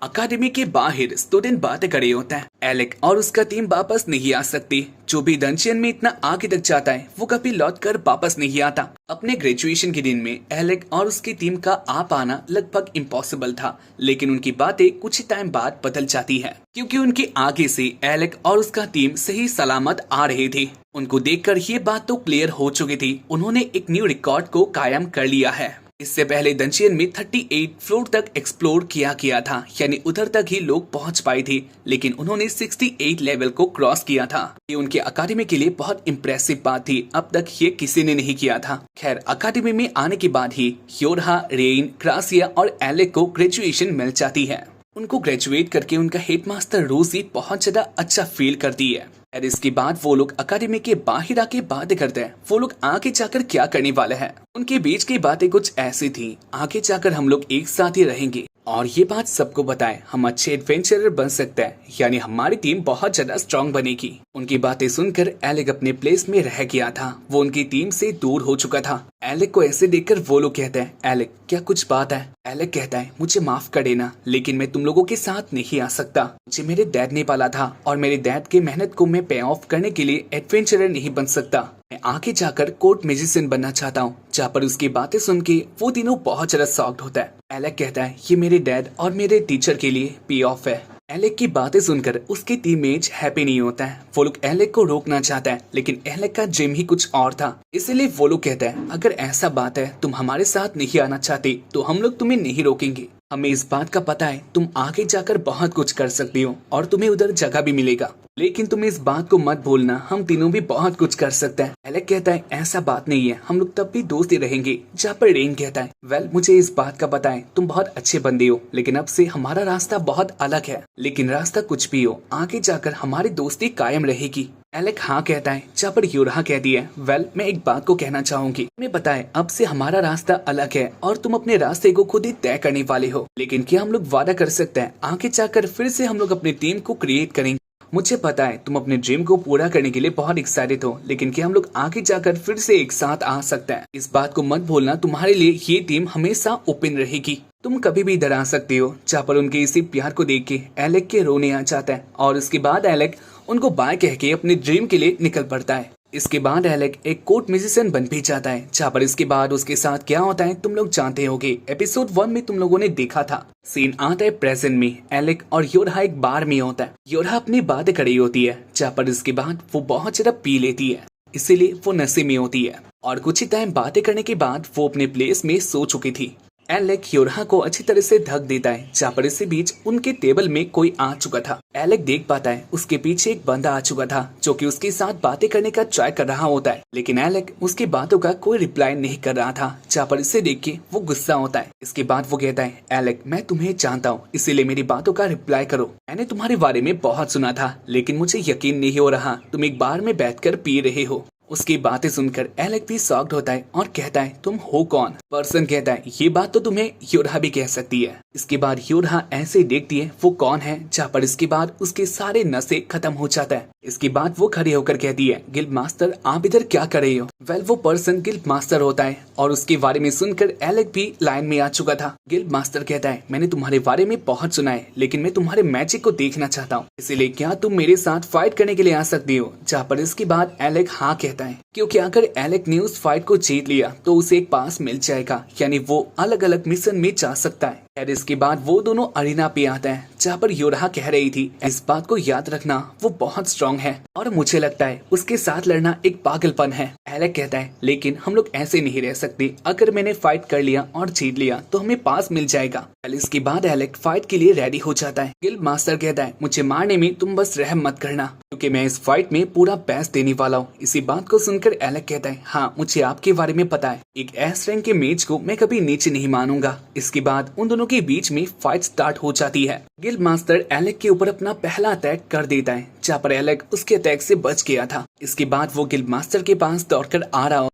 अकादमी के बाहर स्टूडेंट बातें करे होता है। एलेक और उसका टीम वापस नहीं आ सकती। जो भी डंजियन में इतना आगे तक जाता है वो कभी लौट कर वापस नहीं आता। अपने ग्रेजुएशन के दिन में एलेक और उसकी टीम का आ पाना लगभग इम्पॉसिबल था, लेकिन उनकी बातें कुछ ही टाइम बाद बदल जाती है, क्योंकि उनके आगे से एलेक और उसका टीम सही सलामत आ रहे थे। उनको देखकर ये बात तो क्लियर हो चुकी थी, उन्होंने एक न्यू रिकॉर्ड को कायम कर लिया है। इससे पहले डंजियन में 38 फ्लोर तक एक्सप्लोर किया गया था, यानी उधर तक ही लोग पहुंच पाए थे, लेकिन उन्होंने 68 लेवल को क्रॉस किया था। ये उनके अकादमी के लिए बहुत इम्प्रेसिव बात थी, अब तक ये किसी ने नहीं किया था। खैर, अकादमी में आने के बाद ही योरहा, रेन, क्रासिया और एलेक को ग्रेजुएशन मिल जाती है। उनको ग्रेजुएट करके उनका हेडमास्टर रोजी बहुत ज्यादा अच्छा फील करती है। और इसके बाद वो लोग अकादमी के बाहर आके बातें करते हैं। वो लोग आगे जाकर क्या करने वाले हैं, उनके बीच की बातें कुछ ऐसी थी, आगे जाकर हम लोग एक साथ ही रहेंगे और ये बात सबको बताए हम अच्छे एडवेंचरर बन सकते हैं, यानी हमारी टीम बहुत ज्यादा स्ट्रॉन्ग बनेगी। उनकी बातें सुनकर एलेक अपने प्लेस में रह गया था, वो उनकी टीम से दूर हो चुका था। एलेक को ऐसे देखकर वो लोग कहते हैं, एलेक क्या कुछ बात है? एलेक कहता है, मुझे माफ कर देना, लेकिन मैं तुम लोगों के साथ नहीं आ सकता। मुझे मेरे डैड ने पाला था और मेरे डैड की मेहनत को मैं पे ऑफ करने के लिए एडवेंचरर नहीं बन सकता। मैं आगे जाकर कोर्ट म्यूजिशियन बनना चाहता हूँ। जहाँ पर उसकी बातें सुन के वो तीनों बहुत ज्यादा शॉक्ड होता है। एलेक कहता है, ये मेरे डैड और मेरे टीचर के लिए पे ऑफ है। एलेक की बातें सुनकर उसके टीममेट्स हैप्पी नहीं होता है। वो लोग एलेक को रोकना चाहता है, लेकिन एलेक का ड्रीम ही कुछ और था। इसलिए वो लोग कहते हैं, अगर ऐसा बात है तुम हमारे साथ नहीं आना चाहते तो हम लोग तुम्हें नहीं रोकेंगे। हमें इस बात का पता है तुम आगे जाकर बहुत कुछ कर सकती हो और तुम्हें उधर जगह भी मिलेगा, लेकिन तुम इस बात को मत भूलना, हम तीनों भी बहुत कुछ कर सकते हैं। एलेक कहता है, ऐसा बात नहीं है, हम लोग तब भी दोस्त ही रहेंगे। जहाँ पर रेन कहता है, वेल मुझे इस बात का पता है तुम बहुत अच्छे बंदे हो, लेकिन अब से हमारा रास्ता बहुत अलग है। लेकिन रास्ता कुछ भी हो, आगे जाकर हमारी दोस्ती कायम रहेगी। एलेक हाँ कहता है। जहाँ पर योरहा कहती है, वेल मैं एक बात को कहना चाहूंगी, तुम्हें पता है अब से हमारा रास्ता अलग है और तुम अपने रास्ते को खुद ही तय करने वाले हो, लेकिन क्या हम लोग वादा कर सकते हैं आगे जाकर फिर से हम लोग अपनी टीम को क्रिएट करेंगे? मुझे पता है तुम अपने ड्रीम को पूरा करने के लिए बहुत एक्साइटेड हो, लेकिन क्या हम लोग आगे जाकर फिर से एक साथ आ सकते हैं? इस बात को मत भूलना, तुम्हारे लिए ये टीम हमेशा ओपन रहेगी, तुम कभी भी इधर आ सकते हो। जहाँ पर उनके इसी प्यार को देख के एलेक के रोने आ जाता है और उसके बाद एलेक उनको बाय कह के अपने ड्रीम के लिए निकल पड़ता है। इसके बाद एलेक एक कोर्ट म्यूजिशियन बन भी जाता है। जहाँ पर इसके बाद उसके साथ क्या होता है तुम लोग जानते होगे, एपिसोड 1 में तुम लोगों ने देखा था। सीन आता है प्रेजेंट में, एलेक और योरहा एक बार में होता है। योरहा अपनी बातें करी होती है, जहाँ पर इसके बाद वो बहुत ज्यादा पी लेती है, इसीलिए वो नशे में होती है और कुछ ही टाइम बातें करने के बाद वो अपने प्लेस में सो चुकी थी। एलेक योरहा को अच्छी तरह से ढक देता है। जहाँ पर इसी बीच उनके टेबल में कोई आ चुका था। एलेक देख पाता है उसके पीछे एक बंदा आ चुका था, जो कि उसके साथ बातें करने का ट्राई कर रहा होता है, लेकिन एलेक उसकी बातों का कोई रिप्लाई नहीं कर रहा था। जहाँ पर इसे देख के वो गुस्सा होता है। इसके बाद वो कहता है, एलेक मैं तुम्हें जानता हूँ, इसीलिए मेरी बातों का रिप्लाई करो। मैंने तुम्हारे बारे में बहुत सुना था, लेकिन मुझे यकीन नहीं हो रहा तुम एक बार में बैठकर पी रहे हो। उसकी बातें सुनकर एलेक भी शॉक्ड होता है और कहता है, तुम हो कौन? पर्सन कहता है, ये बात तो तुम्हें योरहा भी कह सकती है। इसके बाद योरहा ऐसे ही देखती है वो कौन है। जहाँ पर इसके बाद उसके सारे नशे खत्म हो जाता है। इसके बाद वो खड़े होकर कहती है, गिल्ड मास्टर आप इधर क्या कर रहे हो? वेल वो पर्सन गिल्ड मास्टर होता है और उसके बारे में सुनकर एलेक भी लाइन में आ चुका था। गिल्ड मास्टर कहता है, मैंने तुम्हारे बारे में बहुत सुना है, लेकिन मैं तुम्हारे मैजिक को देखना चाहता हूँ, इसीलिए क्या तुम मेरे साथ फाइट करने के लिए आ सकती हो? जहाँ पर इसके बाद एलेक हाँ कहता है, क्योंकि अगर एलेक ने उस फाइट को जीत लिया तो उसे एक पास मिल जाएगा, यानी वो अलग अलग मिशन में जा सकता है। और इसके बाद वो दोनों अरीना पे आता है, जहाँ पर योरहा कह रही थी, इस बात को याद रखना वो बहुत स्ट्रॉन्ग है और मुझे लगता है उसके साथ लड़ना एक पागलपन है। एलेक कहता है, लेकिन हम लोग ऐसे नहीं रह सकते, अगर मैंने फाइट कर लिया और जीत लिया तो हमें पास मिल जाएगा। इसके बाद एलेक फाइट के लिए रेडी हो जाता है। गिल्ड मास्टर कहता है, मुझे मारने में तुम बस रहम मत करना, क्योंकि मैं इस फाइट में पूरा बेस्ट देने वाला हूँ। इसी बात को सुनकर एलेक कहता है, हाँ मुझे आपके बारे में पता है, एक एस रैंक के मेज को मैं कभी नीचे नहीं मानूंगा। इसके बाद उन दोनों के बीच में फाइट स्टार्ट हो जाती है। गिल्ड मास्टर एलेक के ऊपर अपना पहला अटैक कर देता है, जहाँ पर एलेक उसके अटैक से बच गया था। इसके बाद वो गिल्ड मास्टर के पास दौड़कर आ रहा।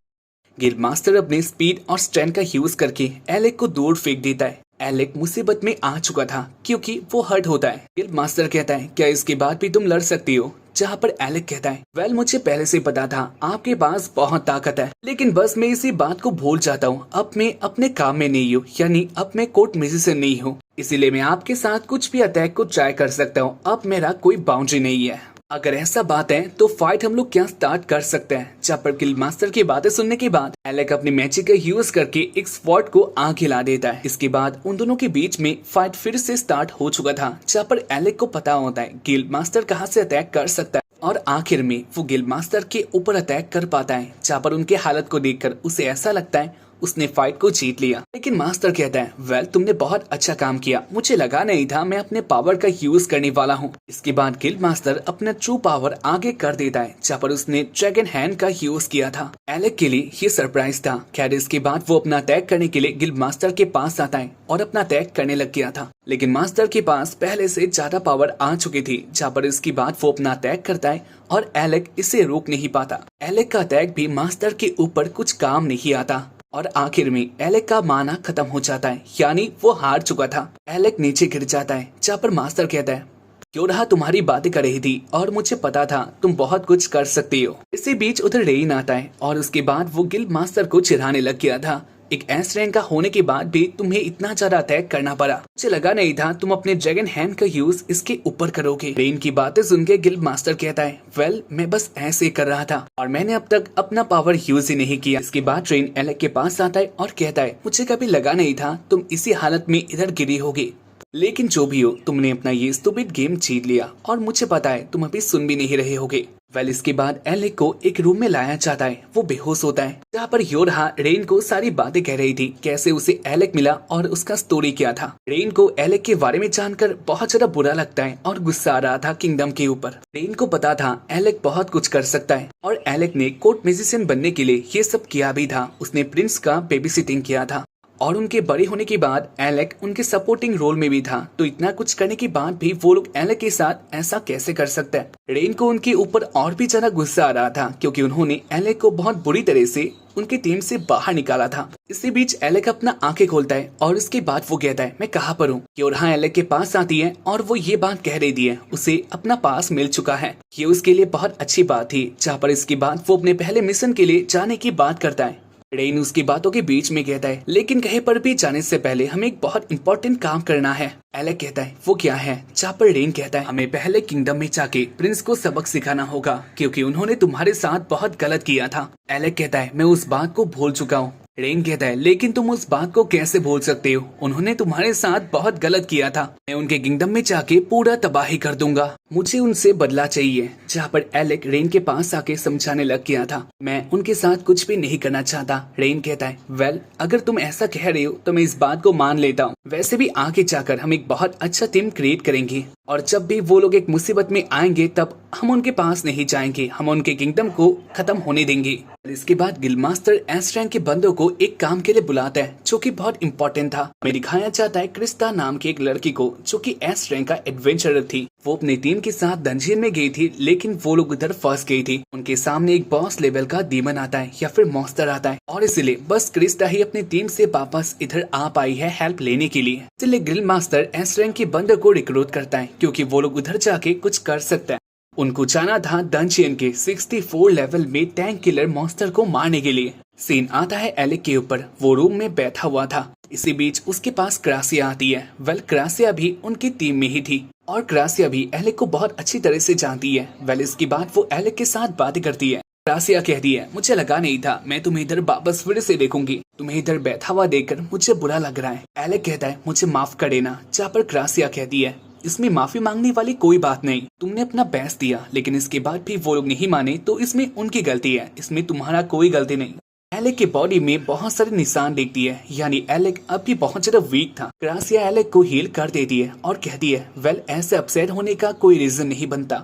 गिल्ड मास्टर अपने स्पीड और स्ट्रेंथ का यूज करके एलेक को दूर फेंक देता है। एलेक मुसीबत में आ चुका था क्योंकि वो हर्ट होता है। गिल्ड मास्टर कहता है, क्या इसके बाद भी तुम लड़ सकती हो? जहाँ पर एलेक कहता है, वेल मुझे पहले से पता था आपके पास बहुत ताकत है, लेकिन बस मैं इसी बात को भूल जाता हूँ। अब मैं अपने काम में नहीं हूँ, यानी अब मैं कोर्ट म्यूजिशियन नहीं हूँ, इसीलिए मैं आपके साथ कुछ भी अटैक को ट्राई कर सकता हूँ। अब मेरा कोई बाउंड्री नहीं है। अगर ऐसा बात है तो फाइट हम लोग क्या स्टार्ट कर सकते हैं। जहाँ पर किल मास्टर की बातें सुनने के बाद एलेक अपनी मैजिक का यूज करके एक स्वॉर्ड को आगे हिला देता है। इसके बाद उन दोनों के बीच में फाइट फिर से स्टार्ट हो चुका था, जहाँ पर एलेक को पता होता है गिल्ड मास्टर कहाँ से अटैक कर सकता है और आखिर में वो गिल्ड मास्टर के ऊपर अटैक कर पाता है। जहाँ पर उनके हालत को देखकर उसे ऐसा लगता है उसने फाइट को जीत लिया। लेकिन मास्टर कहता है, वेल तुमने बहुत अच्छा काम किया, मुझे लगा नहीं था मैं अपने पावर का यूज करने वाला हूँ। इसके बाद गिल्ड मास्टर अपना ट्रू पावर आगे कर देता है, जहाँ पर उसने ड्रैगन हैंड का यूज किया था। एलेक के लिए ये सरप्राइज था। खैर इसके बाद वो अपना अटैक करने के लिए गिल्ड मास्टर के पास आता है और अपना अटैक करने लग गया था, लेकिन मास्टर के पास पहले से ज्यादा पावर आ चुकी थी। जहाँ पर इसके बाद वो अपना अटैक करता है और एलेक इसे रोक नहीं पाता। एलेक का अटैक भी मास्टर के ऊपर कुछ काम नहीं आता और आखिर में एलेक का माना खत्म हो जाता है, यानी वो हार चुका था। एलेक नीचे गिर जाता है, जहाँ पर मास्टर कहता है, क्यों रहा तुम्हारी बातें कर रही थी और मुझे पता था तुम बहुत कुछ कर सकती हो। इसी बीच उधर रेन आता है और उसके बाद वो गिल्ड मास्टर को चिढ़ाने लग गया था। एक एस रैंक का होने के बाद भी तुम्हें इतना ज्यादा अटैक करना पड़ा, मुझे लगा नहीं था तुम अपने ड्रैगन हैंड का यूज इसके ऊपर करोगे। रेन की बातें सुन के गिल्ड मास्टर कहता है, वेल मैं बस ऐसे ही कर रहा था और मैंने अब तक अपना पावर यूज ही नहीं किया। इसके बाद रेन एलेक के पास आता है और कहता है, मुझे कभी लगा नहीं था तुम इसी हालत में इधर गिरी होगी, लेकिन जो भी हो तुमने अपना ये स्टूपिड गेम जीत लिया और मुझे पता है तुम अभी सुन भी नहीं रहे होगे। वेल इसके बाद एलेक को एक रूम में लाया जाता है, वो बेहोश होता है। जहाँ पर योरहा रेन को सारी बातें कह रही थी, कैसे उसे एलेक मिला और उसका स्टोरी क्या था। रेन को एलेक के बारे में जानकर बहुत ज्यादा बुरा लगता है और गुस्सा आ रहा था किंगडम के ऊपर। रेन को पता था एलेक बहुत कुछ कर सकता है और एलेक ने कोर्ट म्यूजिशियन बनने के लिए ये सब किया भी था। उसने प्रिंस का बेबी सिटिंग किया था और उनके बड़े होने के बाद एलेक उनके सपोर्टिंग रोल में भी था। तो इतना कुछ करने के बाद भी वो लोग एलेक के साथ ऐसा कैसे कर सकते हैं। रेन को उनके ऊपर और भी ज्यादा गुस्सा आ रहा था, क्योंकि उन्होंने एलेक को बहुत बुरी तरह से उनकी टीम से बाहर निकाला था। इसी बीच एलेक अपना आंखें खोलता है और उसके बाद वो कहता है, मैं कहाँ पर हूँ। योरहा एलेक के पास आती है और वो ये बात कह रही थी उसे अपना पास मिल चुका है। ये उसके लिए बहुत अच्छी बात थी। जहाँ पर इसके बाद वो अपने पहले मिशन के लिए जाने की बात करता है। रेन उसकी बातों के बीच में कहता है, लेकिन कहीं पर भी जाने से पहले हमें एक बहुत इंपॉर्टेंट काम करना है। एलेक कहता है, वो क्या है। जहाँ पर रेन कहता है, हमें पहले किंगडम में जाके प्रिंस को सबक सिखाना होगा, क्योंकि उन्होंने तुम्हारे साथ बहुत गलत किया था। एलेक कहता है, मैं उस बात को भूल चुका हूँ। रेन कहता है, लेकिन तुम उस बात को कैसे भूल सकते हो, उन्होंने तुम्हारे साथ बहुत गलत किया था। मैं उनके किंगडम में जाके पूरा तबाही कर दूंगा, मुझे उनसे बदला चाहिए। जहाँ पर एलेक रेन के पास आके समझाने लग गया था, मैं उनके साथ कुछ भी नहीं करना चाहता। रेन कहता है, वेल अगर तुम ऐसा कह रहे हो तो मैं इस बात को मान लेता हूँ। वैसे भी आगे जाकर हम एक बहुत अच्छा टीम क्रिएट करेंगे और जब भी वो लोग एक मुसीबत में आएंगे तब हम उनके पास नहीं जाएंगे, हम उनके किंगडम को खत्म होने देंगे। इसके बाद गिल्ड मास्टर एस रैंक के बंदों को एक काम के लिए बुलाता है, जो कि बहुत इंपॉर्टेंट था। हमें दिखाया जाता है क्रिस्टा नाम की एक लड़की को, जो कि एस रैंक का एडवेंचरर थी। वो अपनी टीम के साथ डंजियन में गई थी, लेकिन वो लोग उधर फंस गई थी। उनके सामने एक बॉस लेवल का डीमन आता है या फिर मॉन्स्टर आता है और इसलिए बस क्रिस्टा ही अपनी टीम से वापस इधर आ पाई है हेल्प लेने के लिए। इसलिए गिल्ड मास्टर एस रैंक के बंदों को रिक्रूट करता है, क्योंकि वो लोग उधर जाके कुछ कर सकते हैं। उनको जाना था डंजियन के 64 लेवल में टैंक किलर मॉन्स्टर को मारने के लिए। सीन आता है एलेक के ऊपर, वो रूम में बैठा हुआ था। इसी बीच उसके पास क्रासिया आती है। वेल क्रासिया भी उनकी टीम में ही थी और क्रासिया भी एलेक को बहुत अच्छी तरह से जानती है। वेल इसके बाद वो एलेक के साथ बातें करती है। क्रासिया कहती है, मुझे लगा नहीं था मैं तुम्हें इधर वापस फिर से देखूंगी, तुम्हें इधर बैठा हुआ देखकर मुझे बुरा लग रहा है। एलेक कहता है, मुझे माफ कर देना। जहाँ पर क्रासिया कहती है, इसमें माफी मांगने वाली कोई बात नहीं, तुमने अपना बेस्ट दिया, लेकिन इसके बाद भी वो लोग नहीं माने तो इसमें उनकी गलती है, इसमें तुम्हारा कोई गलती नहीं। एलेक की बॉडी में बहुत सारे निशान देखती है, यानी एलेक अब भी बहुत ज्यादा वीक था। क्रासिया एलेक को हील कर देती है और कहती है, वेल ऐसे अपसेट होने का कोई रीजन नहीं बनता,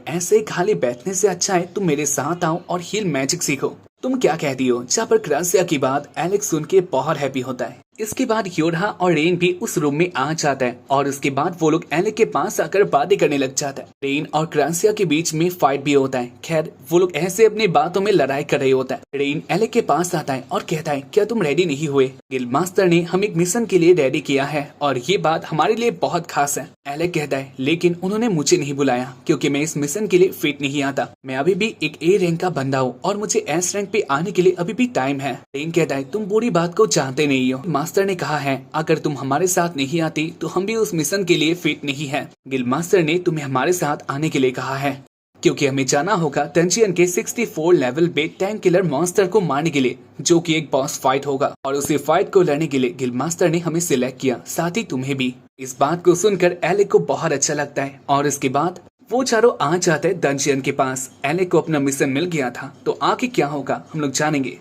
ऐसे खाली बैठने से अच्छा है तुम मेरे साथ आओ और हील मैजिक सीखो। तुम क्या कहती हो। जहाँ पर क्रासिया की बात एलेक सुन के बहुत हैप्पी होता है। इसके बाद योरहा और रेन भी उस रूम में आ जाता है और उसके बाद वो लोग एलेक के पास आकर बातें करने लग जाता है। रेन और क्रांसिया के बीच में फाइट भी होता है। खैर वो लोग ऐसे अपनी बातों में लड़ाई कर रहे होता है। रेन एलेक के पास आता है और कहता है क्या तुम रेडी नहीं हुए? गिल्ड मास्टर ने हम एक मिशन के लिए रेडी किया है और ये बात हमारे लिए बहुत खास है। एलेक कहता है लेकिन उन्होंने मुझे नहीं बुलाया क्योंकि मैं इस मिशन के लिए फिट नहीं आता। मैं अभी भी एक ए रैंक का बंदा हूँ और मुझे एस रैंक पे आने के लिए अभी भी टाइम है। रेन कहता है तुम बुरी बात को जानते नहीं हो। मास्टर ने कहा है अगर तुम हमारे साथ नहीं आती तो हम भी उस मिशन के लिए फिट नहीं है। गिल्ड मास्टर ने तुम्हें हमारे साथ आने के लिए कहा है क्योंकि हमें जाना होगा डंजियन के 64 लेवल पे टैंक किलर मॉन्स्टर को मारने के लिए, जो कि एक बॉस फाइट होगा और उसी फाइट को लड़ने के लिए गिल्ड मास्टर ने हमें सिलेक्ट किया, साथ ही तुम्हें भी। इस बात को सुनकर एलेक को बहुत अच्छा लगता है और इसके बाद वो चारों आ जाते हैं डंजियन के पास। एलेक को अपना मिशन मिल गया था तो आगे क्या होगा हम लोग जानेंगे।